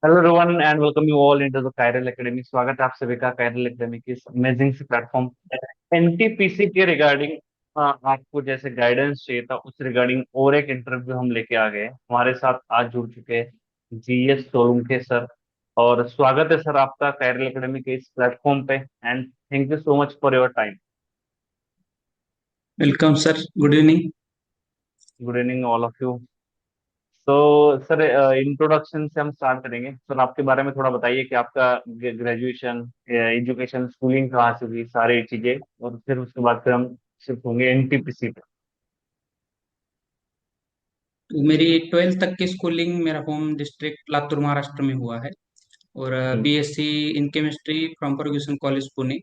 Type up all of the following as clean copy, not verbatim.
Hello everyone and welcome you all into the chiral academy. स्वागत है आप सभी का कायरल एकेडमी के इस अमेजिंग से प्लेटफॉर्म एनटीपीसी के रिगार्डिंग। आपको जैसे गाइडेंस चाहिए था उस रिगार्डिंग और एक इंटरव्यू हम लेके आ गए। हमारे साथ आज जुड़ चुके हैं जीएस सोलंके सर। और स्वागत है सर आपका कायरल एकेडमी के इस प्लेटफॉर्म पे and thank you so much for your time. Welcome sir, good evening. Good evening all of you. तो सर इंट्रोडक्शन से हम स्टार्ट करेंगे। सर आपके बारे में थोड़ा बताइए कि आपका ग्रेजुएशन, एजुकेशन, स्कूलिंग कहाँ से हुई, सारी चीजें, और फिर उसके बाद फिर हम शिफ्ट होंगे एनटीपीसी पे। तो मेरी 12th तक की स्कूलिंग मेरा होम डिस्ट्रिक्ट लातूर महाराष्ट्र में हुआ है। और hmm. BSc in chemistry from Fergusson college Pune.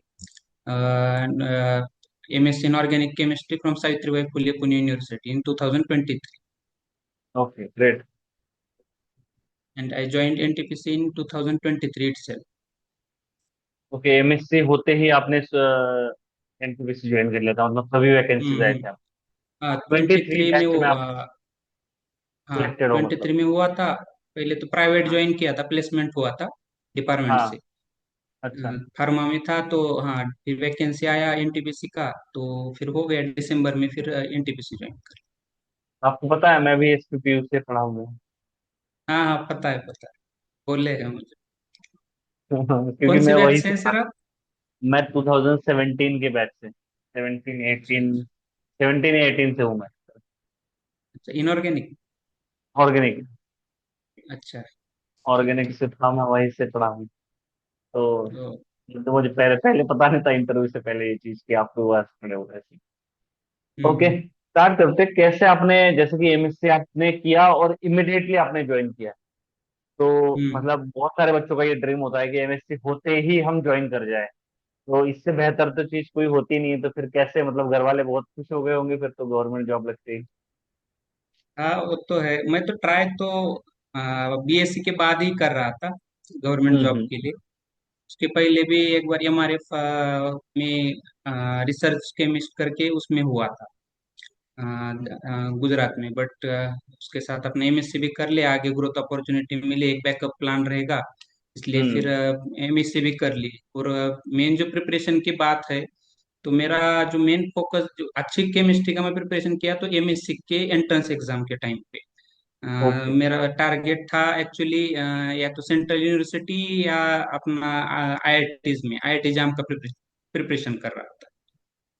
MSc in organic chemistry from Savitribai Phule Pune university in 2023 okay great. And I joined NTPC in 2023 itself। Okay, MSc होते ही आपने एनटीपीसी ज्वाइन कर लिया था, मतलब सभी वैकेंसीज आए थे आप? 23 23 में बैच वो में आप हाँ, सिलेक्टेड हो ट्वेंटी मतलब? थ्री में हुआ था। पहले तो प्राइवेट हाँ। ज्वाइन किया था, प्लेसमेंट हुआ था डिपार्टमेंट हाँ। से। अच्छा। फार्मा में था तो हाँ, फिर वैकेंसी आया एनटीपीसी का, तो फिर हो गया दिसंबर में फिर एनटीपीसी ज्वाइन कर। आपको पता है मैं भी एसपीपीयू से पढ़ा हुआ हाँ हाँ, पता है पता है, बोले हैं मुझे। हूँ क्योंकि कौन सी मैं बैच वही से से हैं था। सर आप? मैं 2017 के बैच से, 17 अच्छा 18, 17 या 18 से हूँ मैं। अच्छा, इनऑर्गेनिक। ऑर्गेनिक। अच्छा। ऑर्गेनिक से था, मैं वहीं से पढ़ा हूँ। तो तो मुझे पहले पहले पता नहीं था इंटरव्यू से पहले ये चीज कि आपके पास खड़े हो ऐसे। ओके, हम्म स्टार्ट करते हैं। कैसे आपने, जैसे कि एमएससी आपने किया और इमिडिएटली आपने ज्वाइन किया, तो हम्म मतलब बहुत सारे बच्चों का ये ड्रीम होता है कि एमएससी होते ही हम ज्वाइन कर जाए। तो इससे बेहतर तो चीज कोई होती नहीं है। तो फिर कैसे, मतलब घर वाले बहुत खुश हो गए होंगे फिर तो गवर्नमेंट जॉब लगते ही। हाँ, वो तो है। मैं तो ट्राई तो बीएससी के बाद ही कर रहा था गवर्नमेंट जॉब हम्म। के लिए। उसके पहले भी एक बार एमआरएफ में रिसर्च केमिस्ट करके उसमें हुआ था, गुजरात में। बट उसके साथ अपने एमएससी भी कर ले, आगे ग्रोथ अपॉर्चुनिटी मिले, एक बैकअप प्लान रहेगा, इसलिए फिर हम्म। एमएससी भी कर ली। और मेन जो प्रिपरेशन की बात है, तो मेरा जो मेन फोकस, जो अच्छी केमिस्ट्री का मैं प्रिपरेशन किया तो एमएससी के एंट्रेंस एग्जाम के टाइम पे ओके। मेरा टारगेट था एक्चुअली, या तो सेंट्रल यूनिवर्सिटी या अपना आईआईटीज में आईआईटी जाम का प्रिपरेशन कर रहा था।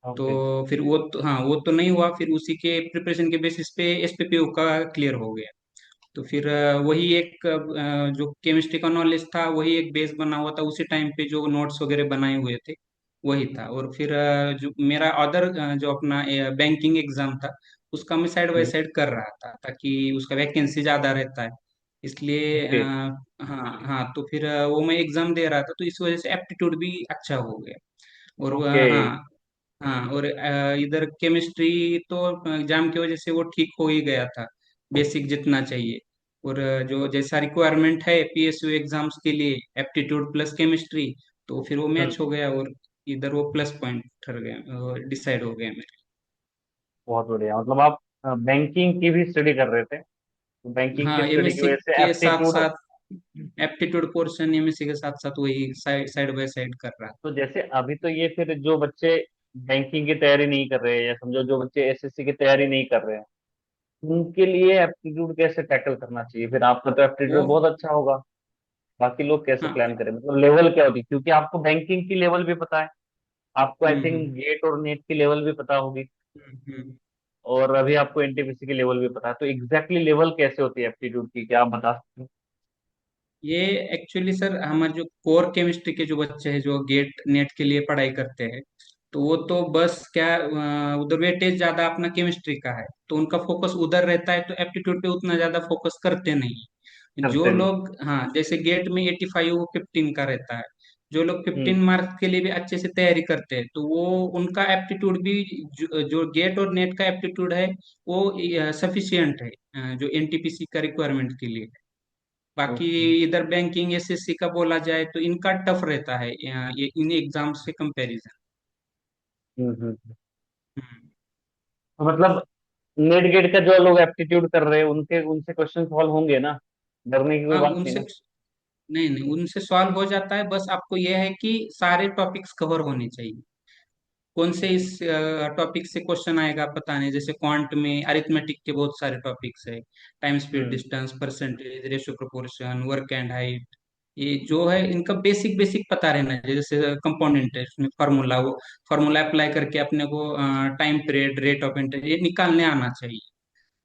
ओके। तो फिर वो तो हाँ, वो तो नहीं हुआ। फिर उसी के प्रिपरेशन के बेसिस पे एसपीपीयू का क्लियर हो गया। तो फिर वही एक जो केमिस्ट्री का नॉलेज था वही एक बेस बना हुआ था, उसी टाइम पे जो नोट्स वगैरह बनाए हुए थे वही था। और फिर जो मेरा अदर जो अपना बैंकिंग एग्जाम था उसका मैं साइड बाय हम्म। साइड कर रहा था, ताकि उसका वैकेंसी ज्यादा रहता है इसलिए। ओके। हाँ हाँ, तो फिर वो मैं एग्जाम दे रहा था, तो इस वजह से एप्टीट्यूड भी अच्छा हो गया। और ओके। हाँ हाँ, और इधर केमिस्ट्री तो एग्जाम की वजह से वो ठीक हो ही गया था, बेसिक जितना चाहिए। और जो जैसा रिक्वायरमेंट है पीएसयू एग्जाम्स के लिए, एप्टीट्यूड प्लस केमिस्ट्री, तो फिर वो मैच हो हम्म। गया। और इधर वो प्लस पॉइंट ठहर गया, डिसाइड हो गया मेरे। बहुत बढ़िया, मतलब आप बैंकिंग की भी स्टडी कर रहे थे, तो बैंकिंग की हाँ, स्टडी की एमएससी वजह से के साथ एप्टीट्यूड। साथ एप्टीट्यूड पोर्शन एमएससी के साथ साथ वही साइड बाय साइड कर रहा तो जैसे अभी तो ये फिर जो बच्चे बैंकिंग की तैयारी नहीं कर रहे हैं, या समझो जो बच्चे एसएससी की तैयारी नहीं कर रहे हैं, उनके लिए एप्टीट्यूड कैसे टैकल करना चाहिए? फिर आपका तो वो। एप्टीट्यूड बहुत अच्छा होगा। बाकी लोग कैसे हाँ। प्लान करें, मतलब लेवल क्या होती है? क्योंकि आपको बैंकिंग की लेवल भी पता है, आपको आई थिंक हम्म। गेट और नेट की लेवल भी पता होगी, हम्म। और अभी आपको एनटीपीसी की लेवल भी पता है। तो एग्जैक्टली लेवल कैसे होती है एप्टीट्यूड की, क्या आप बता सकते हैं? ये एक्चुअली सर हमारे जो कोर केमिस्ट्री के जो बच्चे हैं जो गेट नेट के लिए पढ़ाई करते हैं, तो वो तो बस क्या, उधर वेटेज ज्यादा अपना केमिस्ट्री का है तो उनका फोकस उधर रहता है, तो एप्टीट्यूड पे उतना ज्यादा फोकस करते नहीं। जो करते नहीं। लोग, हाँ, जैसे गेट में 85 15 का रहता है, जो लोग हम्म। 15 मार्क्स के लिए भी अच्छे से तैयारी करते हैं तो वो उनका एप्टीट्यूड भी, जो गेट और नेट का एप्टीट्यूड है वो सफिशियंट है, जो एनटीपीसी का रिक्वायरमेंट के लिए। बाकी ओके। इधर बैंकिंग एसएससी का बोला जाए तो इनका टफ रहता है, ये इन एग्जाम से कंपैरिजन। हम्म। तो मतलब नेट गेट का जो लोग एप्टीट्यूड कर रहे हैं उनके उनसे क्वेश्चन सॉल्व होंगे ना? डरने की कोई हाँ, बात नहीं उनसे ना? नहीं नहीं, उनसे सॉल्व हो जाता है, बस आपको यह है कि सारे टॉपिक्स कवर होने चाहिए। कौन से इस टॉपिक से क्वेश्चन आएगा पता नहीं, जैसे क्वांट में अरिथमेटिक के बहुत सारे टॉपिक्स है, time speed hmm. Distance percentage ratio proportion work and height, ये जो है इनका बेसिक बेसिक पता रहना चाहिए। जैसे कंपाउंड इंटरेस्ट में फार्मूला, वो फार्मूला अप्लाई करके अपने को time period rate of interest ये निकालने आना चाहिए,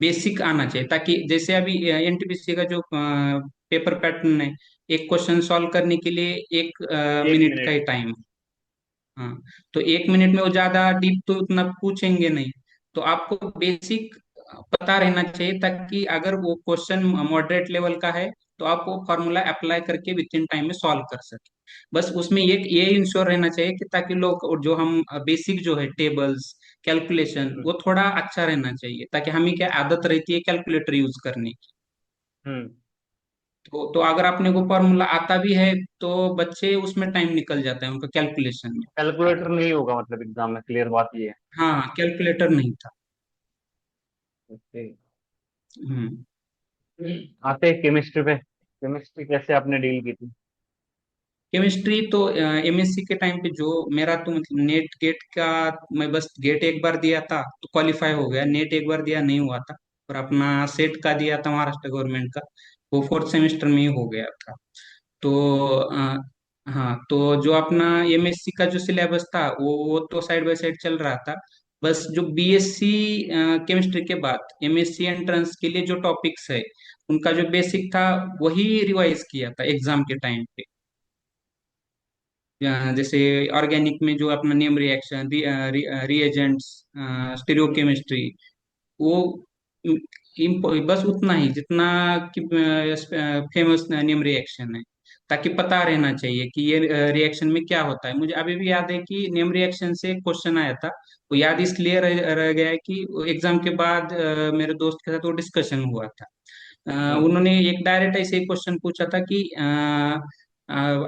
बेसिक आना चाहिए, ताकि जैसे अभी एनटीपीसी का जो पेपर पैटर्न है, एक क्वेश्चन सॉल्व करने के लिए एक एक मिनट का मिनट ही टाइम। हाँ, तो एक मिनट में वो ज्यादा डीप तो उतना पूछेंगे नहीं, तो आपको बेसिक पता रहना चाहिए, ताकि अगर वो क्वेश्चन मॉडरेट लेवल का है तो आप वो फॉर्मूला अप्लाई करके विद इन टाइम में सॉल्व कर सके। बस उसमें ये इंश्योर रहना चाहिए कि ताकि लोग, और जो हम बेसिक जो है टेबल्स कैलकुलेशन, हम्म वो थोड़ा अच्छा रहना चाहिए, ताकि हमें क्या आदत रहती है कैलकुलेटर यूज करने की। हम्म। तो अगर आपने को फॉर्मूला आता भी है तो बच्चे उसमें टाइम निकल जाता है उनका कैलकुलेशन में। कैलकुलेटर नहीं होगा मतलब एग्जाम में, क्लियर बात ये है। हाँ, कैलकुलेटर नहीं था। ओके। हम्म। आते हैं केमिस्ट्री पे, केमिस्ट्री कैसे आपने डील की थी? केमिस्ट्री तो एमएससी के टाइम पे जो मेरा तो मतलब नेट गेट का, मैं बस गेट एक बार दिया था तो क्वालिफाई हो गया, नेट एक बार दिया नहीं हुआ था, और अपना सेट का दिया था महाराष्ट्र गवर्नमेंट का, वो फोर्थ सेमेस्टर में ही हो गया था। तो हाँ, तो जो अपना एमएससी का जो सिलेबस था वो तो साइड बाय साइड चल रहा था। बस जो बीएससी केमिस्ट्री के बाद एमएससी एंट्रेंस के लिए जो टॉपिक्स है, उनका जो बेसिक था वही रिवाइज किया था एग्जाम के टाइम पे। जैसे ऑर्गेनिक में जो अपना नेम रिएक्शन, रिएजेंट्स, स्टीरियोकेमिस्ट्री, वो बस उतना ही जितना कि फेमस नेम रिएक्शन है, ताकि पता रहना चाहिए कि ये रिएक्शन में क्या होता है। मुझे अभी भी याद है कि नेम रिएक्शन से क्वेश्चन आया था, वो याद इसलिए रह गया है कि एग्जाम के बाद मेरे दोस्त के साथ वो डिस्कशन हुआ था। हम्म। उन्होंने एक डायरेक्ट ऐसे ही क्वेश्चन पूछा था कि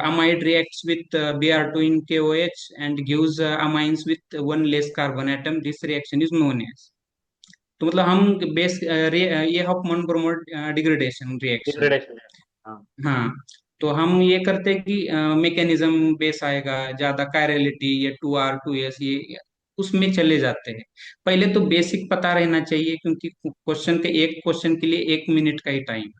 amide reacts with Br2 in KOH and gives amines with one less carbon atom. This reaction is known as। तो मतलब हम ये Hoffmann bromo degradation reaction. Degradation. हाँ। हाँ, तो हम ये करते हैं कि मैकेनिज्म बेस आएगा, ज्यादा कायरलिटी, ये 2R 2S, ये उसमें चले जाते हैं। पहले तो बेसिक पता रहना चाहिए, क्योंकि क्वेश्चन के एक क्वेश्चन के लिए एक मिनट का ही टाइम,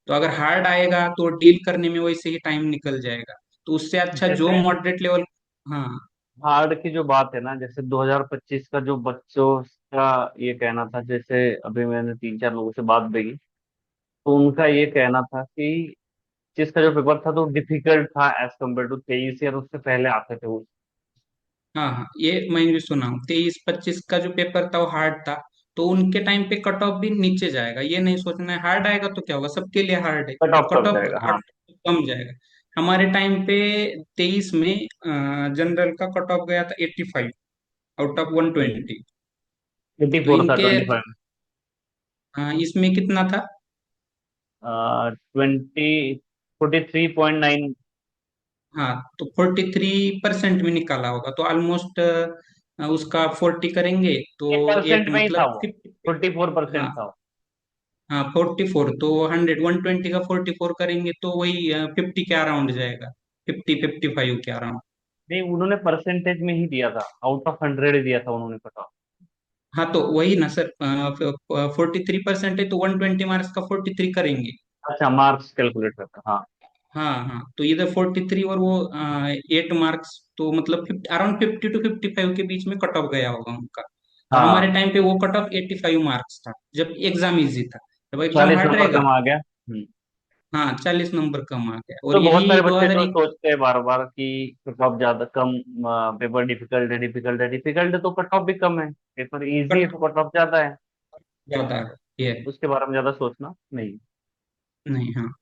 तो अगर हार्ड आएगा तो डील करने में वैसे ही टाइम निकल जाएगा, तो उससे अच्छा जो जैसे मॉडरेट लेवल। हाँ हार्ड की जो बात है ना, जैसे 2025 का जो बच्चों का ये कहना था, जैसे अभी मैंने 3 4 लोगों से बात भी की, तो उनका ये कहना था कि जिसका जो पेपर था तो डिफिकल्ट था एज कम्पेयर टू 23 ईयर उससे पहले आते थे वो। हाँ हाँ, ये मैंने भी सुना हूँ, 23 25 का जो पेपर था वो हार्ड था, तो उनके टाइम पे कट ऑफ भी नीचे जाएगा। ये नहीं सोचना है हार्ड आएगा तो क्या होगा, सबके लिए हार्ड है, कट तो ऑफ कट कब ऑफ जाएगा, हाँ। कम जाएगा। हमारे टाइम पे 23 में जनरल का कट ऑफ गया था 85 आउट ऑफ 120। ट्वेंटी तो फोर था इनके 25। इसमें कितना था? 43.9। हाँ, तो 43% में निकाला होगा, तो ऑलमोस्ट उसका 40 करेंगे तो एट 40% में ही था मतलब वो, 50। 44% हाँ था वो। हाँ, 44 तो 120 का 44 करेंगे तो वही 50 के अराउंड जाएगा, 50 55 के अराउंड। नहीं, उन्होंने परसेंटेज में ही दिया था, आउट ऑफ 100 ही दिया था उन्होंने कट ऑफ। हाँ, तो वही ना सर, 43% है तो 120 मार्क्स का 43 करेंगे। अच्छा, मार्क्स कैलकुलेट करता, हाँ। हाँ हाँ, तो इधर 43 और वो 8 मार्क्स, तो मतलब अराउंड 50 to 55 के बीच में कट ऑफ गया होगा उनका। और हमारे हाँ, टाइम पे वो कट ऑफ 85 मार्क्स था, जब एग्जाम इजी था। जब एग्जाम 40 हार्ड नंबर रहेगा, कम आ गया। हाँ 40 नंबर कम आ गया, और तो बहुत यही सारे दो बच्चे हजार जो एक सोचते हैं बार बार कि कट ऑफ ज्यादा कम, पेपर डिफिकल्ट है, डिफिकल्ट है, डिफिकल्ट है तो कट ऑफ भी कम है, पेपर इजी है कट तो कट ऑफ ज्यादा है। ज्यादा है ये। उसके बारे में ज्यादा सोचना नहीं। नहीं, हाँ,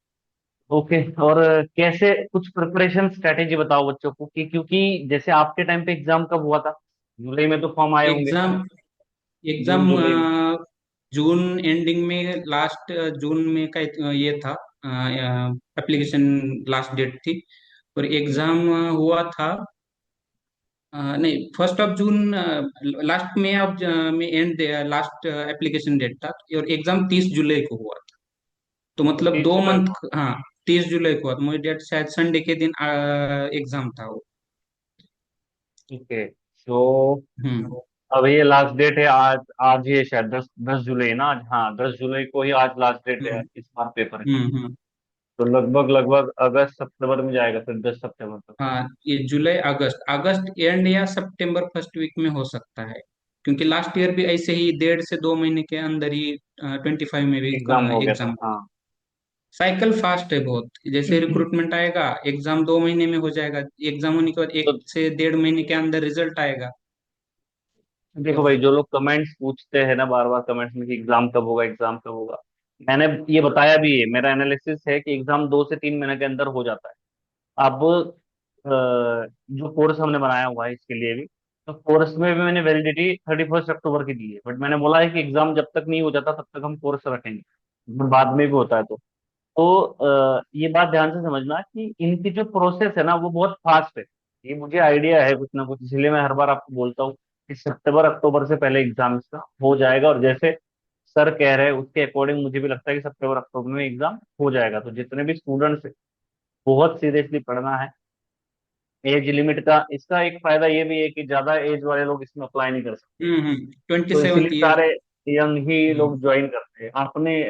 ओके। और कैसे कुछ प्रिपरेशन स्ट्रेटेजी बताओ बच्चों को, कि क्योंकि जैसे आपके टाइम पे एग्जाम कब हुआ था? जुलाई में तो फॉर्म आए होंगे। एग्जाम जून एग्जाम जुलाई में। जून एंडिंग में, लास्ट जून में का ये था, एप्लीकेशन लास्ट डेट थी, और हम्म। एग्जाम हुआ था नहीं, 1 जून लास्ट में, अब में एंड लास्ट एप्लीकेशन डेट था, और एग्जाम 30 जुलाई को हुआ था। तो मतलब 30 जुलाई 2 मंथ। को। हाँ, 30 जुलाई को हुआ, तो मुझे डेट शायद संडे के दिन एग्जाम था वो। ओके, तो हम्म अब ये लास्ट डेट है आज। आज ये शायद 10 10 जुलाई ना आज, हाँ 10 जुलाई को ही आज लास्ट डेट है हम्म इस बार पेपर की। हम्म। तो लगभग लगभग अगस्त सितंबर में जाएगा फिर, 10 सितंबर तक। हाँ, ये जुलाई अगस्त, अगस्त एंड या सितंबर फर्स्ट वीक में हो सकता है, क्योंकि लास्ट ईयर भी ऐसे ही 1.5 से 2 महीने के अंदर ही 25 में भी एग्जाम हो गया एग्जाम था, हो। हाँ। साइकिल फास्ट है बहुत, जैसे रिक्रूटमेंट आएगा एग्जाम 2 महीने में हो जाएगा, एग्जाम होने के बाद तो 1 से 1.5 महीने के अंदर रिजल्ट आएगा। देखो और भाई, जो लोग कमेंट्स पूछते हैं ना बार बार कमेंट्स में कि एग्जाम कब होगा, एग्जाम कब होगा, मैंने ये बताया भी है, मेरा एनालिसिस है कि एग्जाम 2 से 3 महीने के अंदर हो जाता है। अब जो कोर्स हमने बनाया हुआ है इसके लिए भी, तो कोर्स में भी मैंने वैलिडिटी 31 अक्टूबर की दी है, बट मैंने बोला है कि एग्जाम जब तक नहीं हो जाता तब तक हम कोर्स रखेंगे, बाद में भी होता है तो ये बात ध्यान से समझना कि इनकी जो प्रोसेस है ना वो बहुत फास्ट है। ये मुझे आइडिया है कुछ ना कुछ, इसलिए मैं हर बार आपको बोलता हूँ कि सितंबर अक्टूबर से पहले एग्जाम इसका हो जाएगा, और जैसे सर कह रहे हैं उसके अकॉर्डिंग मुझे भी लगता है कि सितंबर अक्टूबर में एग्जाम हो जाएगा। तो जितने भी स्टूडेंट्स है, बहुत सीरियसली पढ़ना है। एज लिमिट का इसका एक फायदा ये भी है कि ज्यादा एज वाले लोग इसमें अप्लाई नहीं कर सकते, 27th तो इसीलिए ईयर। सारे यंग ही हम्म लोग ज्वाइन करते हैं। आपने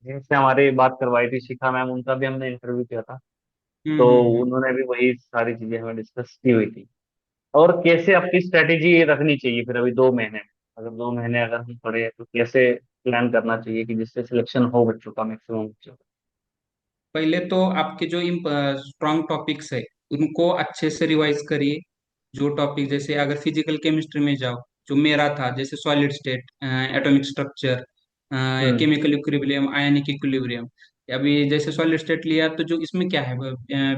जिनसे हमारी बात करवाई थी शिखा मैम, उनका भी हमने इंटरव्यू किया था, तो हम्म। उन्होंने भी वही सारी चीजें हमें डिस्कस की हुई थी। और कैसे आपकी स्ट्रेटेजी रखनी चाहिए फिर अभी 2 महीने में, अगर 2 महीने अगर हम पढ़े तो कैसे प्लान करना चाहिए कि जिससे सिलेक्शन हो बच्चों का, मैक्सिमम बच्चों का। पहले तो आपके जो स्ट्रॉन्ग टॉपिक्स है उनको अच्छे से रिवाइज करिए। जो टॉपिक, जैसे अगर फिजिकल केमिस्ट्री में जाओ, जो मेरा था, जैसे solid state, atomic structure, hmm. Chemical equilibrium, ionic equilibrium. अभी जैसे सॉलिड स्टेट लिया तो जो इसमें क्या है,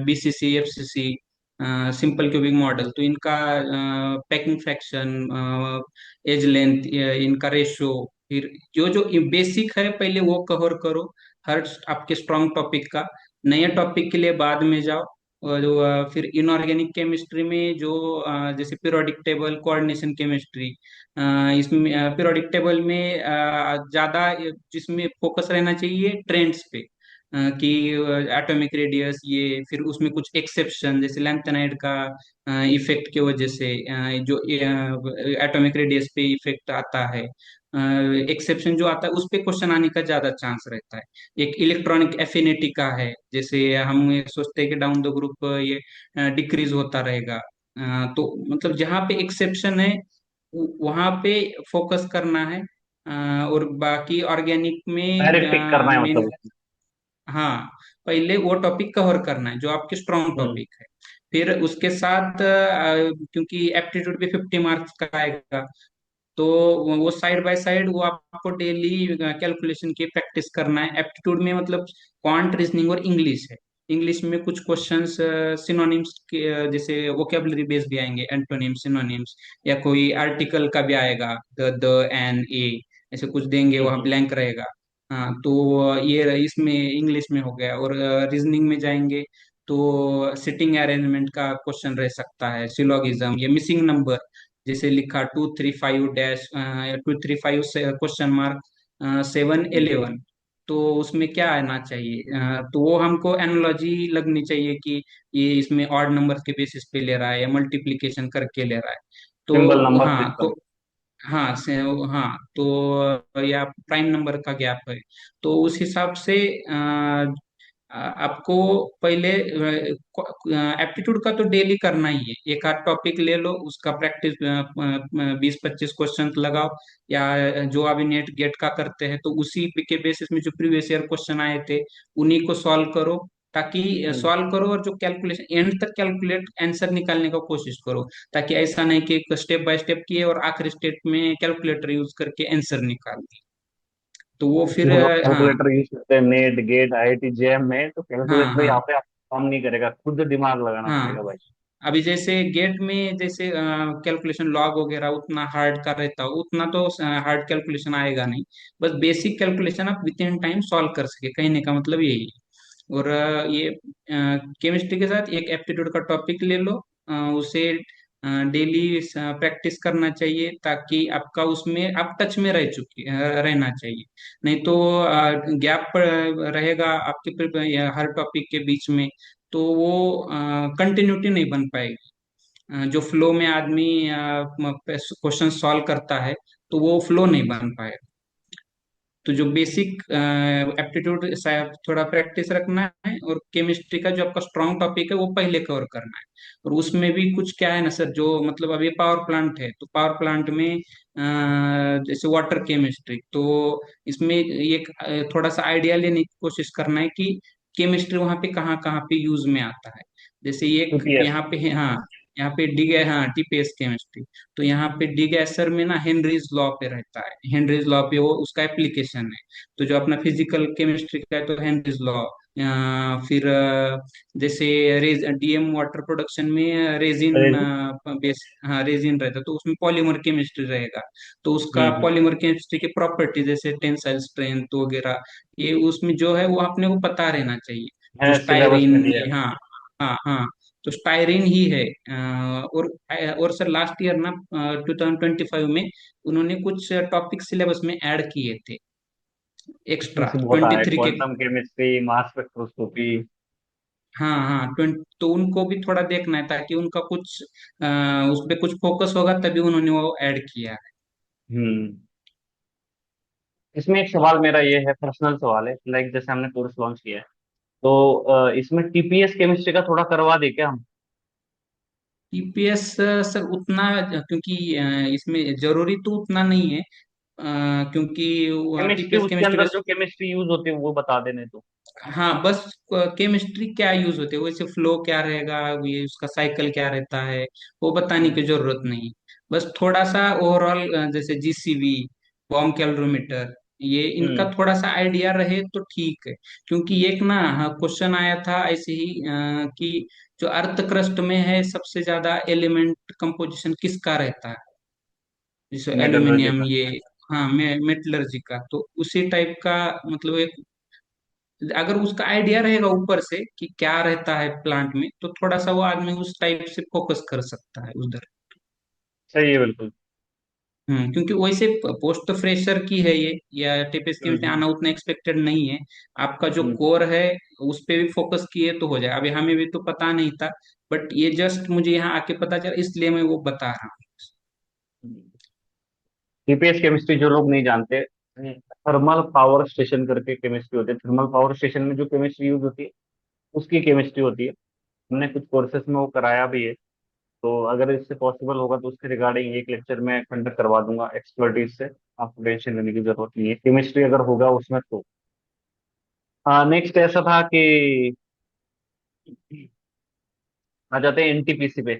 BCC, FCC, simple cubic model, तो इनका पैकिंग फ्रैक्शन, एज लेंथ, इनका रेशो, फिर जो जो बेसिक है पहले वो कवर करो, हर आपके स्ट्रॉन्ग टॉपिक का। नए टॉपिक के लिए बाद में जाओ। और फिर इनऑर्गेनिक केमिस्ट्री में जो जैसे पीरियोडिक टेबल, कोऑर्डिनेशन केमिस्ट्री, इसमें पीरियोडिक टेबल में ज्यादा जिसमें फोकस रहना चाहिए ट्रेंड्स पे, कि एटॉमिक रेडियस, ये फिर उसमें कुछ एक्सेप्शन जैसे लैंथेनाइड का इफेक्ट की वजह से जो एटॉमिक रेडियस पे इफेक्ट आता है, एक्सेप्शन जो आता है उस पे क्वेश्चन आने का ज्यादा चांस रहता है। एक इलेक्ट्रॉनिक एफिनिटी का है, जैसे हम ये सोचते हैं कि डाउन द ग्रुप ये डिक्रीज होता रहेगा, तो मतलब जहाँ पे एक्सेप्शन है वहां पे फोकस करना है। और बाकी ऑर्गेनिक में डायरेक्ट टिक करना है मेन, मतलब उसमें। हाँ, पहले वो टॉपिक कवर करना है जो आपके स्ट्रॉन्ग हम्म। टॉपिक है। फिर उसके साथ क्योंकि एप्टीट्यूड भी 50 मार्क्स का आएगा, तो वो साइड बाय साइड वो आपको डेली कैलकुलेशन की प्रैक्टिस करना है। एप्टीट्यूड में मतलब क्वांट, रीजनिंग और इंग्लिश है। इंग्लिश में कुछ क्वेश्चंस सिनोनिम्स के, जैसे वोकेबलरी बेस भी आएंगे, एंटोनिम्स, सिनोनिम्स, या कोई आर्टिकल का भी आएगा, द, एन, ए, ऐसे कुछ देंगे, वहाँ हम्म। ब्लैंक रहेगा। हाँ, तो ये इसमें इंग्लिश में हो गया। और रीजनिंग में जाएंगे तो सिटिंग अरेंजमेंट का क्वेश्चन रह सकता है, सिलोगिज्म, या मिसिंग नंबर, जैसे लिखा 235 क्वेश्चन मार्क 711, तो उसमें क्या आना चाहिए, तो वो हमको एनालॉजी लगनी चाहिए कि ये इसमें ऑड नंबर के बेसिस पे ले रहा है या मल्टीप्लिकेशन करके ले रहा है। सिंबल तो नंबर हाँ, सिस्टम। तो हाँ से हाँ, तो या प्राइम नंबर का गैप है, तो उस हिसाब से आपको पहले एप्टीट्यूड का तो डेली करना ही है। एक आध टॉपिक ले लो, उसका प्रैक्टिस 20-25 क्वेश्चन लगाओ, या जो अभी नेट गेट का करते हैं तो उसी के बेसिस में जो प्रीवियस ईयर क्वेश्चन आए थे उन्हीं को सॉल्व करो, ताकि हम्म। सॉल्व करो और जो कैलकुलेशन एंड तक कैलकुलेट आंसर निकालने का कोशिश करो, ताकि ऐसा नहीं कि स्टेप बाय स्टेप किए और आखिरी स्टेप में कैलकुलेटर यूज करके आंसर निकाल दिए, तो वो कुछ फिर लोग हाँ। कैलकुलेटर यूज करते हैं नेट गेट आईआईटी जेएम में, तो हाँ कैलकुलेटर यहाँ हाँ पे आप काम नहीं करेगा, खुद दिमाग लगाना हाँ। पड़ेगा भाई। अभी जैसे गेट में जैसे कैलकुलेशन लॉग वगैरह उतना हार्ड का रहता हो, उतना तो हार्ड कैलकुलेशन आएगा नहीं। बस बेसिक कैलकुलेशन आप विद इन टाइम सॉल्व कर सके, कहने का मतलब यही है। और ये केमिस्ट्री के साथ एक एप्टीट्यूड का टॉपिक ले लो, उसे डेली प्रैक्टिस करना चाहिए, ताकि आपका उसमें आप टच में रहना चाहिए। नहीं तो गैप रहेगा आपके हर टॉपिक के बीच में, तो वो कंटिन्यूटी नहीं बन पाएगी। जो फ्लो में आदमी क्वेश्चन सॉल्व करता है, तो वो फ्लो नहीं बन पाएगा। तो जो बेसिक एप्टीट्यूड थोड़ा प्रैक्टिस रखना है, और केमिस्ट्री का जो आपका स्ट्रॉन्ग टॉपिक है वो पहले कवर करना है। और उसमें भी कुछ क्या है ना सर, जो मतलब अभी पावर प्लांट है, तो पावर प्लांट में जैसे वाटर केमिस्ट्री, तो इसमें ये थोड़ा सा आइडिया लेने की कोशिश करना है कि केमिस्ट्री वहाँ पे कहाँ कहाँ पे यूज में आता है। जैसे एक टीपीएस। यहाँ पे है, हाँ, यहाँ पे डी गए, हाँ, टीपीएस केमिस्ट्री। तो यहाँ पे डी गैसर में ना हेनरीज लॉ पे रहता है, हेनरीज लॉ पे वो उसका एप्लीकेशन है। तो जो अपना फिजिकल केमिस्ट्री का है तो हेनरीज लॉ। फिर जैसे डीएम वाटर प्रोडक्शन में रेजिन अरे जी। बेस, हाँ, रेजिन रहता है, तो उसमें पॉलीमर केमिस्ट्री रहेगा। तो उसका हम्म। पॉलीमर केमिस्ट्री की प्रॉपर्टी जैसे टेंसाइल स्ट्रेंथ वगैरह, ये उसमें जो है वो अपने को पता रहना चाहिए। जो है, सिलेबस में स्टायरीन, दिया है। हाँ, हाँ, हाँ, तो स्टायरीन ही है। और सर लास्ट ईयर ना 2025 में उन्होंने कुछ टॉपिक सिलेबस में ऐड किए थे उसमें एक्स्ट्रा से बहुत ट्वेंटी आया, थ्री के। Quantum chemistry, mass spectroscopy. हाँ, हाँ, 20, तो उनको भी थोड़ा देखना है, ताकि उनका कुछ उस पर कुछ फोकस होगा, तभी उन्होंने वो ऐड किया है। हम्म। इसमें एक सवाल मेरा ये है, पर्सनल सवाल है, लाइक जैसे हमने कोर्स लॉन्च किया है, तो इसमें टीपीएस केमिस्ट्री का थोड़ा करवा दे क्या हम? ईपीएस सर उतना, क्योंकि इसमें जरूरी तो उतना नहीं है, क्योंकि केमिस्ट्री, टीपीएस उसके केमिस्ट्री अंदर बस, जो केमिस्ट्री यूज होती है वो बता देने तो। हाँ, बस केमिस्ट्री क्या यूज होते है, वैसे फ्लो क्या रहेगा, ये उसका साइकिल क्या रहता है, वो बताने की हम्म। जरूरत नहीं। बस थोड़ा सा ओवरऑल जैसे जीसीवी, बॉम्ब कैलोरीमीटर, ये इनका हम्म। थोड़ा सा आइडिया रहे तो ठीक है। क्योंकि एक ना, हाँ, क्वेश्चन आया था ऐसे ही कि जो अर्थ क्रस्ट में है सबसे ज्यादा एलिमेंट कंपोजिशन किसका रहता है, जैसे मेटलर्जी एल्यूमिनियम, का। ये, हाँ, मेटलर्जी का, तो उसी टाइप का, मतलब एक, अगर उसका आइडिया रहेगा ऊपर से कि क्या रहता है प्लांट में, तो थोड़ा सा वो आदमी उस टाइप से फोकस कर सकता है उधर। सही है, बिल्कुल। क्योंकि वैसे पोस्ट फ्रेशर की है ये, या टीपीएस के में हम्म। आना उतना एक्सपेक्टेड नहीं है। आपका जो हम्म। कोर है उस पे भी फोकस किए तो हो जाए। अभी हमें भी तो पता नहीं था, बट ये जस्ट मुझे यहाँ आके पता चला, इसलिए मैं वो बता रहा हूँ। टीपीएस केमिस्ट्री जो लोग नहीं जानते, थर्मल पावर स्टेशन करके केमिस्ट्री होती है। थर्मल पावर स्टेशन में जो केमिस्ट्री यूज होती है, उसकी केमिस्ट्री होती है। हमने कुछ कोर्सेज में वो कराया भी है। तो अगर इससे पॉसिबल होगा तो उसके रिगार्डिंग एक लेक्चर में कंडक्ट करवा दूंगा एक्सपर्टीज से। आपको टेंशन लेने की जरूरत नहीं है, केमिस्ट्री अगर होगा उसमें तो। हाँ, नेक्स्ट ऐसा था कि आ जाते हैं एनटीपीसी पे।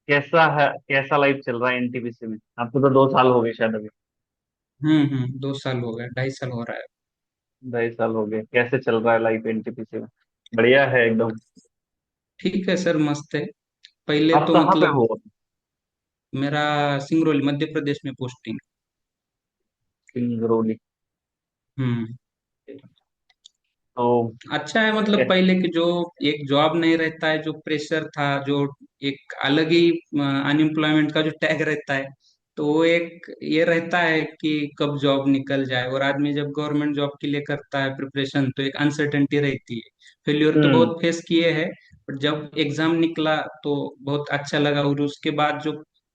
कैसा है, कैसा लाइफ चल रहा है एनटीपीसी में? आपको तो 2 साल हो गए शायद अभी। 2 साल हो गए, 2.5 साल हो रहा है। 2.5 साल हो गए, कैसे चल रहा है लाइफ एनटीपीसी में? बढ़िया है एकदम। ठीक है सर, मस्त है। पहले आप तो कहाँ पे मतलब हो? मेरा सिंगरौली मध्य प्रदेश में पोस्टिंग। सिंगरौली। हम्म। तो अच्छा है, मतलब पहले की जो एक जॉब नहीं रहता है, जो प्रेशर था, जो एक अलग ही अनएम्प्लॉयमेंट का जो टैग रहता है, तो वो एक ये रहता है कि कब जॉब निकल जाए। और आदमी जब गवर्नमेंट जॉब के लिए करता है प्रिपरेशन, तो एक अनसर्टेनिटी रहती है। फेल्योर तो हम्म। बहुत फेस किए हैं, बट जब एग्जाम निकला तो बहुत अच्छा लगा। और उसके बाद जो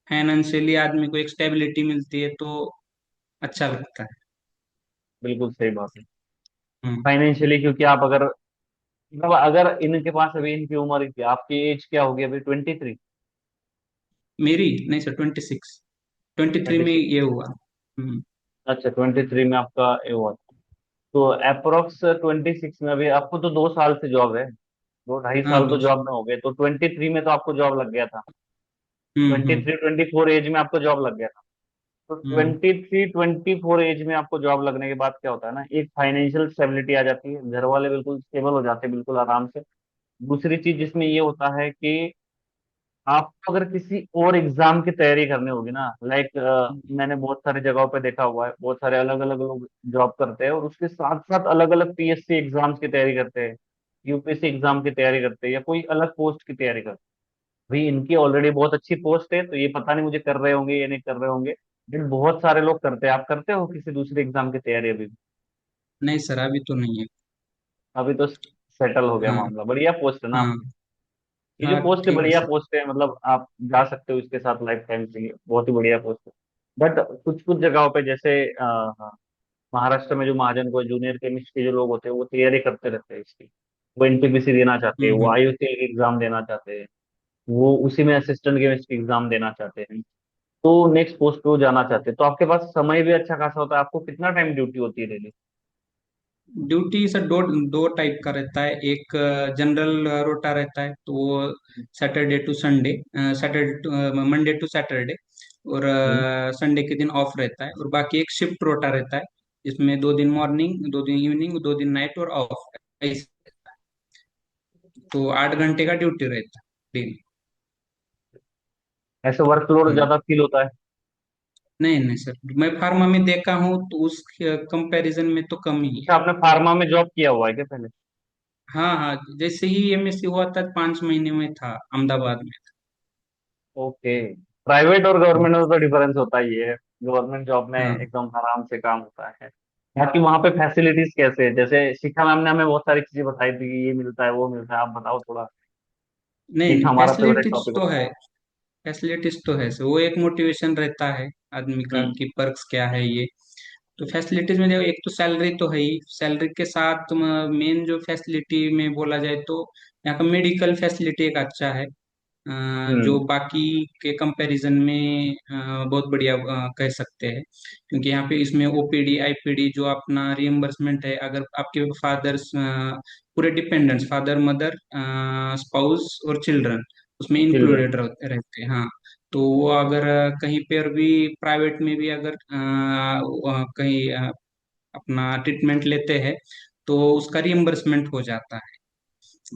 फाइनेंशियली आदमी को एक स्टेबिलिटी मिलती है, तो अच्छा लगता है। बिल्कुल सही बात है। हम्म। फाइनेंशियली, क्योंकि आप अगर, मतलब अगर इनके पास अभी, इनकी उम्र क्या, आपकी एज क्या होगी अभी? 23? मेरी नहीं सर, 26, 23 में 26? ये हुआ। हम्म। अच्छा, 23 में आपका ये हुआ। तो अप्रोक्स 26 में अभी आपको तो 2 साल से जॉब है। 2 ढाई साल हाँ, तो दोस्त। जॉब में हो गए, तो 23 में तो आपको जॉब लग गया था। हम्म, 23-24 एज में आपको जॉब लग गया था। तो हम्म। 23-24 एज में आपको जॉब लगने के बाद क्या होता है ना, एक फाइनेंशियल स्टेबिलिटी आ जाती है, घर वाले बिल्कुल स्टेबल हो जाते हैं, बिल्कुल आराम से। दूसरी चीज जिसमें ये होता है कि आपको अगर किसी और एग्जाम की तैयारी करनी होगी ना, लाइक मैंने बहुत सारी जगहों पे देखा हुआ है, बहुत सारे अलग अलग लोग जॉब करते हैं और उसके साथ साथ अलग अलग पीएससी एग्जाम्स की तैयारी करते हैं, यूपीएससी एग्जाम की तैयारी करते हैं, या कोई अलग पोस्ट की तैयारी करते हैं। भाई इनकी ऑलरेडी बहुत अच्छी पोस्ट है, तो ये पता नहीं मुझे कर रहे होंगे या नहीं कर रहे होंगे, लेकिन बहुत सारे लोग करते हैं। आप करते हो किसी दूसरे एग्जाम की तैयारी अभी भी? नहीं सर, अभी तो नहीं है। अभी तो सेटल हो गया हाँ। मामला, बढ़िया पोस्ट है ना हाँ। आपकी। ये जो हाँ पोस्ट है ठीक है बढ़िया सर। पोस्ट है, मतलब आप जा सकते हो इसके साथ लाइफ टाइम के लिए, बहुत ही बढ़िया पोस्ट है। बट कुछ कुछ जगहों पे जैसे हाँ, महाराष्ट्र में जो महाजन को जूनियर केमिस्ट के जो लोग होते हैं वो तैयारी करते रहते हैं इसकी। वो एनटीपीसी देना चाहते हैं, वो हम्म। आईयूसीएल एग्जाम देना चाहते हैं, वो उसी में असिस्टेंट केमिस्ट की एग्जाम देना चाहते हैं, तो नेक्स्ट पोस्ट पे वो जाना चाहते हैं। तो आपके पास समय भी अच्छा खासा होता है। आपको कितना टाइम ड्यूटी होती है डेली? ड्यूटी सर दो दो टाइप का रहता है। एक जनरल रोटा रहता है, तो वो Saturday to Sunday, Saturday Monday to Saturday, और हम्म। संडे के दिन ऑफ रहता है। और बाकी एक शिफ्ट रोटा रहता है, इसमें 2 दिन मॉर्निंग, 2 दिन इवनिंग, 2 दिन नाइट और ऑफ ऐसे। तो 8 घंटे का ड्यूटी रहता है डेली। ऐसे वर्कलोड हाँ। ज्यादा फील होता है? नहीं नहीं सर, मैं फार्मा में देखा हूँ तो उस कंपैरिजन में तो कम ही है। अच्छा, आपने फार्मा में जॉब किया हुआ है क्या पहले? हाँ हाँ, जैसे ही एमएससी हुआ था 5 महीने में था अहमदाबाद में। ओके। प्राइवेट और गवर्नमेंट में तो डिफरेंस होता ही है। गवर्नमेंट जॉब में हाँ। एकदम आराम से काम होता है। बाकी वहाँ पे फैसिलिटीज कैसे है? जैसे शिखा मैम ने हमें बहुत सारी चीजें बताई थी कि ये मिलता है वो मिलता है, आप बताओ थोड़ा। नहीं ये नहीं, हमारा फेवरेट फैसिलिटीज टॉपिक तो होता है। फैसिलिटीज तो है सर, वो एक मोटिवेशन रहता है आदमी है। का कि पर्क्स क्या है ये। तो फैसिलिटीज में देखो, एक तो सैलरी तो है ही। सैलरी के साथ तुम मेन जो फैसिलिटी में बोला जाए तो यहाँ का मेडिकल फैसिलिटी एक अच्छा है, जो हम्म। बाकी के कंपैरिजन में बहुत बढ़िया कह सकते हैं। क्योंकि यहाँ पे इसमें ओपीडी आईपीडी जो अपना रियम्बर्समेंट है, अगर आपके फादर्स पूरे डिपेंडेंट्स, फादर मदर स्पाउस और चिल्ड्रन उसमें चिल्ड्रन। इंक्लूडेड रहते हैं। हाँ। तो वो अगर कहीं पर भी प्राइवेट में भी अगर कहीं अपना ट्रीटमेंट लेते हैं तो उसका रियम्बर्समेंट हो जाता है।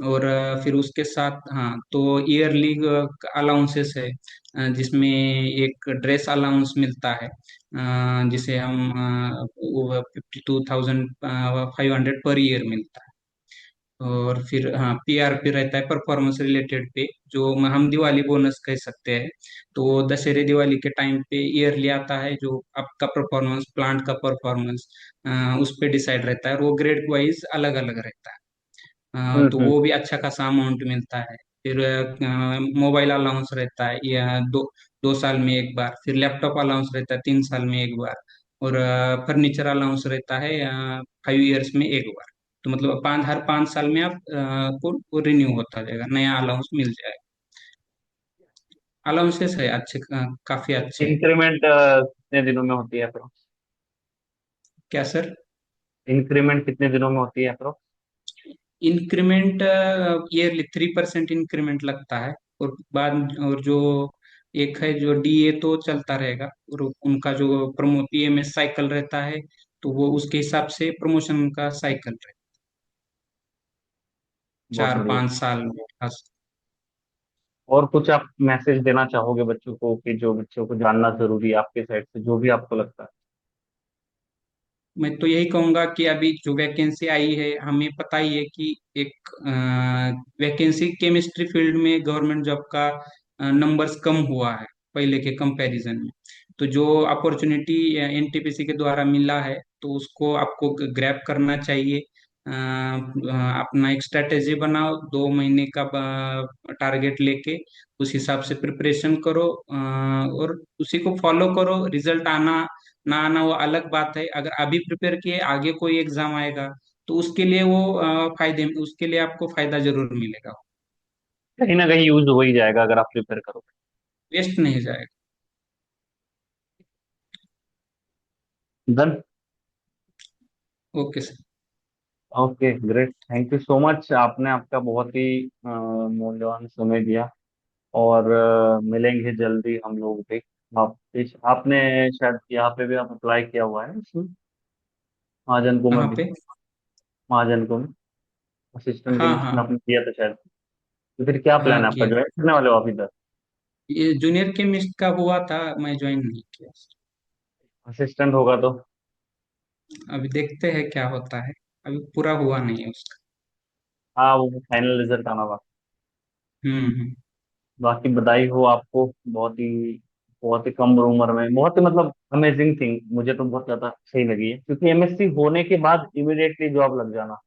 और फिर उसके साथ हाँ, तो ईयरली अलाउंसेस है, जिसमें एक ड्रेस अलाउंस मिलता है, जिसे हम 52,500 पर ईयर मिलता है। और फिर हाँ, पीआरपी रहता है, परफॉर्मेंस रिलेटेड पे, जो हम दिवाली बोनस कह सकते हैं। तो वो दशहरे दिवाली के टाइम पे ईयरली आता है, जो आपका परफॉर्मेंस, प्लांट का परफॉर्मेंस उस पे डिसाइड रहता है, और वो ग्रेड वाइज अलग अलग रहता है। तो हम्म। वो भी अच्छा खासा अमाउंट मिलता है। फिर मोबाइल अलाउंस रहता है, या 2 2 साल में एक बार। फिर लैपटॉप अलाउंस रहता है 3 साल में एक बार। और फर्नीचर अलाउंस रहता है 5 ईयर्स में एक बार। तो मतलब हर 5 साल में आप को रिन्यू होता जाएगा, नया अलाउंस मिल जाएगा। अलाउंसेस है अच्छे, काफी अच्छे हैं। इंक्रीमेंट कितने दिनों में होती है अप्रोक्स? क्या सर? इंक्रीमेंट कितने दिनों में होती है अप्रोक्स? इंक्रीमेंट ईयरली 3% इंक्रीमेंट लगता है। और बाद और जो एक है जो डीए तो चलता रहेगा। और उनका जो प्रमो पीएमएस साइकिल रहता है, तो वो उसके हिसाब से प्रमोशन का साइकिल रहता है, बहुत चार बढ़िया। पांच साल में बस। और कुछ आप मैसेज देना चाहोगे बच्चों को, कि जो बच्चों को जानना जरूरी है आपके साइड से, जो भी आपको लगता है? मैं तो यही कहूंगा कि अभी जो वैकेंसी आई है, हमें पता ही है कि एक वैकेंसी केमिस्ट्री फील्ड में गवर्नमेंट जॉब का नंबर्स कम हुआ है पहले के कंपैरिजन में। तो जो अपॉर्चुनिटी एनटीपीसी के द्वारा मिला है, तो उसको आपको ग्रैब करना चाहिए। अपना एक स्ट्रेटेजी बनाओ, 2 महीने का टारगेट लेके उस हिसाब से प्रिपरेशन करो, और उसी को फॉलो करो। रिजल्ट आना ना आना वो अलग बात है। अगर अभी प्रिपेयर किए, आगे कोई एग्जाम आएगा तो उसके लिए वो फायदे, उसके लिए आपको फायदा जरूर मिलेगा। कहीं ना कहीं यूज हो ही जाएगा अगर आप प्रिपेयर करोगे। वेस्ट नहीं जाएगा। Done. Okay sir. Okay great, thank you so much. आपने आपका बहुत ही मूल्यवान समय दिया। और मिलेंगे जल्दी हम लोग भी। आप आपने शायद यहाँ पे भी आप अप्लाई किया हुआ है इसमें, महाजन को में कहाँ भी? पे? महाजन को में असिस्टेंट हाँ केमिस्ट में हाँ। आपने किया था शायद। तो फिर क्या हाँ प्लान है आपका, किया। ज्वाइन करने वाले हो आप इधर? ये जूनियर केमिस्ट का हुआ था, मैं ज्वाइन नहीं किया। असिस्टेंट होगा तो? अभी देखते हैं क्या होता है, अभी पूरा हुआ नहीं है उसका। हाँ, वो फाइनल रिजल्ट आना बाकी। हम्म। बाकी बधाई हो आपको, बहुत ही कम उम्र में, बहुत ही मतलब अमेजिंग थिंग, मुझे तो बहुत ज्यादा सही लगी है, क्योंकि एमएससी होने के बाद इमीडिएटली जॉब लग जाना,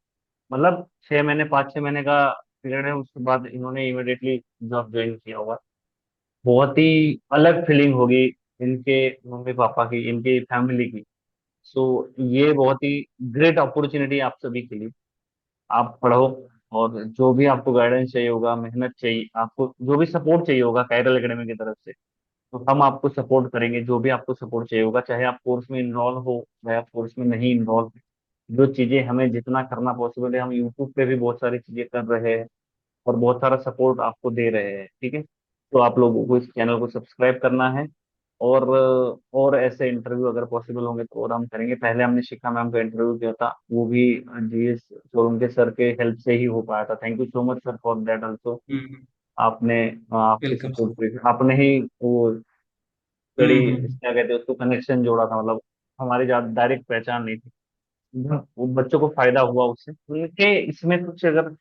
मतलब 6 महीने, 5-6 महीने का पीरियड है, उसके बाद इन्होंने इमीडिएटली जॉब ज्वाइन किया हुआ। बहुत ही अलग फीलिंग होगी इनके मम्मी पापा की, इनकी फैमिली की। सो ये बहुत ही ग्रेट अपॉर्चुनिटी आप सभी के लिए। आप पढ़ो, और जो भी आपको गाइडेंस चाहिए होगा, मेहनत चाहिए आपको, जो भी सपोर्ट चाहिए होगा कायरल एकेडमी की तरफ से, तो हम आपको सपोर्ट करेंगे। जो भी आपको सपोर्ट चाहिए होगा, चाहे आप कोर्स में इन्वॉल्व हो, चाहे आप कोर्स में नहीं इन्वॉल्व, जो चीजें हमें जितना करना पॉसिबल है, हम यूट्यूब पे भी बहुत सारी चीजें कर रहे हैं और बहुत सारा सपोर्ट आपको दे रहे हैं, ठीक है। तो आप लोगों को इस चैनल को सब्सक्राइब करना है, और ऐसे इंटरव्यू अगर पॉसिबल होंगे तो और हम करेंगे। पहले हमने शिखा मैम का इंटरव्यू किया था, वो भी जीएस शोरूम के सर के हेल्प से ही हो पाया था। Thank you so much sir for that also. Hmm. आपने आपकी वेलकम। सपोर्ट की, आपने ही वो बड़ी, हम्म। क्या कहते हैं उसको, कनेक्शन जोड़ा था, मतलब हमारी ज्यादा डायरेक्ट पहचान नहीं थी। वो बच्चों को फायदा हुआ उससे, तो ये इसमें कुछ अगर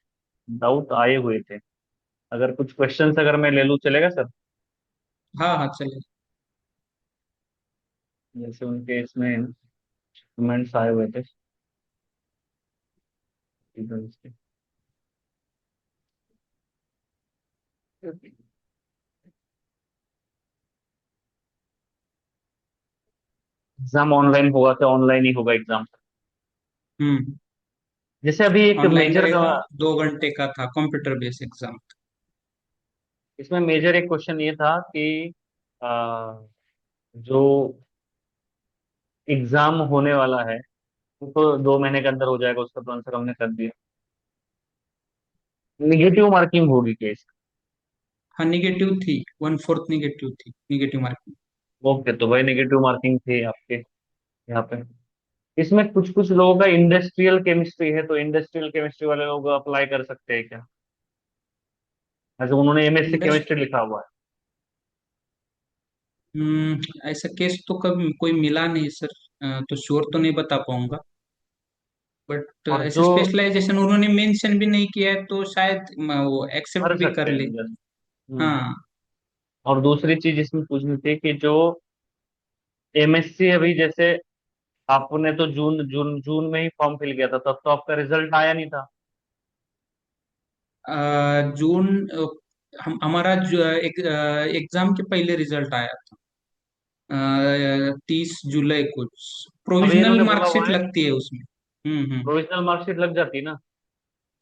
डाउट आए हुए थे, अगर कुछ क्वेश्चंस अगर मैं ले लूँ, चलेगा सर? हाँ हाँ चले। जैसे उनके इसमें कमेंट्स आए हुए थे इधर से। एग्जाम ऑनलाइन होगा तो ऑनलाइन ही होगा एग्जाम? हम्म। जैसे अभी एक ऑनलाइन मेजर, रहेगा, 2 घंटे का था कंप्यूटर बेस्ड एग्जाम। इसमें मेजर एक क्वेश्चन ये था कि आ, जो एग्जाम होने वाला है वो तो 2 महीने के अंदर हो जाएगा, उसका तो आंसर हमने कर दिया। निगेटिव मार्किंग होगी क्या इसका? हाँ निगेटिव थी, 1/4 निगेटिव थी, निगेटिव मार्किंग। ओके, तो भाई निगेटिव मार्किंग थी आपके यहाँ पे। इसमें कुछ कुछ लोगों का इंडस्ट्रियल केमिस्ट्री है, तो इंडस्ट्रियल केमिस्ट्री वाले लोग अप्लाई कर सकते हैं क्या? ऐसे उन्होंने एमएससी इंडस्ट केमिस्ट्री लिखा हुआ है। ऐसा केस तो कभी कोई मिला नहीं सर। तो श्योर तो नहीं बता पाऊंगा, बट और ऐसे जो स्पेशलाइजेशन उन्होंने मेंशन भी नहीं किया है, तो शायद वो एक्सेप्ट कर भी सकते कर ले। हैं जस्ट। हाँ। और दूसरी चीज इसमें पूछनी थी कि जो एमएससी अभी जैसे आपने तो जून जून जून में ही फॉर्म फिल किया था, तब तो आपका रिजल्ट आया नहीं था। जून हम हमारा एक एग्जाम के पहले रिजल्ट आया था, 30 जुलाई को। अभी प्रोविजनल इन्होंने बोला हुआ मार्कशीट है लगती है उसमें। हम्म। प्रोविजनल मार्कशीट लग जाती है ना,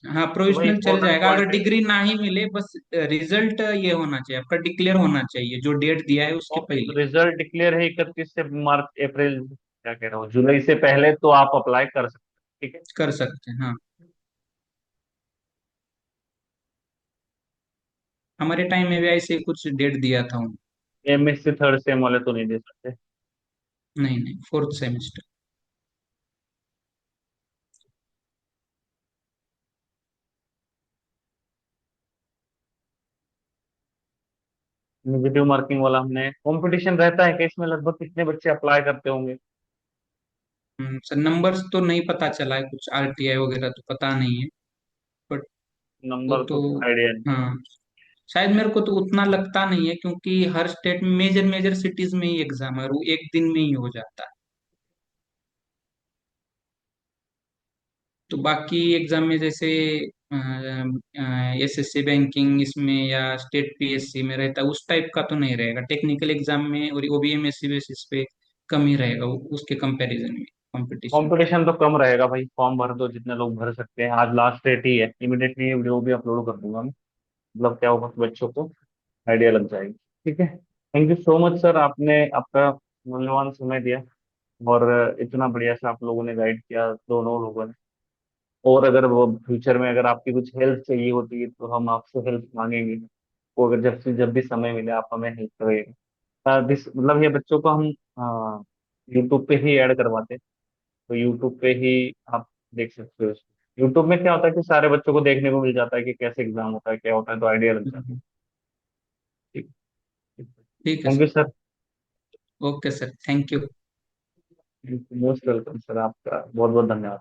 हाँ तो वही प्रोविजनल चल इम्पोर्टेंट जाएगा, अगर पॉइंट है। डिग्री ना ही मिले, बस रिजल्ट ये होना चाहिए, आपका डिक्लेयर होना चाहिए जो डेट दिया है उसके ओके, तो पहले। रिजल्ट डिक्लेयर है 31 से मार्च अप्रैल, क्या कह रहा हूँ, जुलाई से पहले तो आप अप्लाई कर सकते हैं, ठीक कर सकते हैं हाँ। हमारे टाइम में भी ऐसे ही कुछ डेट दिया था उन्होंने। है। एमएससी थर्ड सेम वाले तो नहीं दे सकते। नहीं नहीं, 4th सेमेस्टर। नेगेटिव मार्किंग वाला हमने, कंपटीशन रहता है कि इसमें लगभग कितने बच्चे अप्लाई करते होंगे? सर नंबर्स तो नहीं पता चला है, कुछ आरटीआई वगैरह तो पता नहीं है, बट वो नंबर तो। तो आइडिया नहीं। हाँ शायद, मेरे को तो उतना लगता नहीं है, क्योंकि हर स्टेट में मेजर मेजर सिटीज में ही एग्जाम है और वो एक दिन में ही हो जाता है। तो बाकी एग्जाम में जैसे एसएससी बैंकिंग इसमें या स्टेट पीएससी में रहता है, उस टाइप का तो नहीं रहेगा टेक्निकल एग्जाम में, और वो भी एमएससी बेसिस पे कम ही रहेगा उसके कंपैरिजन में कंपटीशन। कंपटीशन तो कम रहेगा भाई, फॉर्म भर दो जितने लोग भर सकते हैं। आज लास्ट डेट ही है, इमीडिएटली ये वीडियो भी अपलोड कर दूंगा मैं। मतलब क्या होगा कि बच्चों को आइडिया लग जाएगी। ठीक है, thank you so much sir, आपने आपका मूल्यवान समय दिया, और इतना बढ़िया से आप लोगों ने गाइड किया, दोनों लोगों ने। और अगर वो फ्यूचर में अगर आपकी कुछ हेल्प चाहिए होती है तो हम आपसे हेल्प मांगेंगे। वो अगर जब भी समय मिले आप हमें हेल्प करेगा। दिस मतलब ये बच्चों को हम यूट्यूब पे ही ऐड करवाते हैं, तो यूट्यूब पे ही आप देख सकते हो। यूट्यूब में क्या होता है कि सारे बच्चों को देखने को मिल जाता है कि कैसे एग्जाम होता है, क्या होता है, तो आइडिया लग जाता है। ठीक, ठीक है thank sir. You sir. Okay sir, thank you. Most welcome sir, आपका बहुत बहुत धन्यवाद।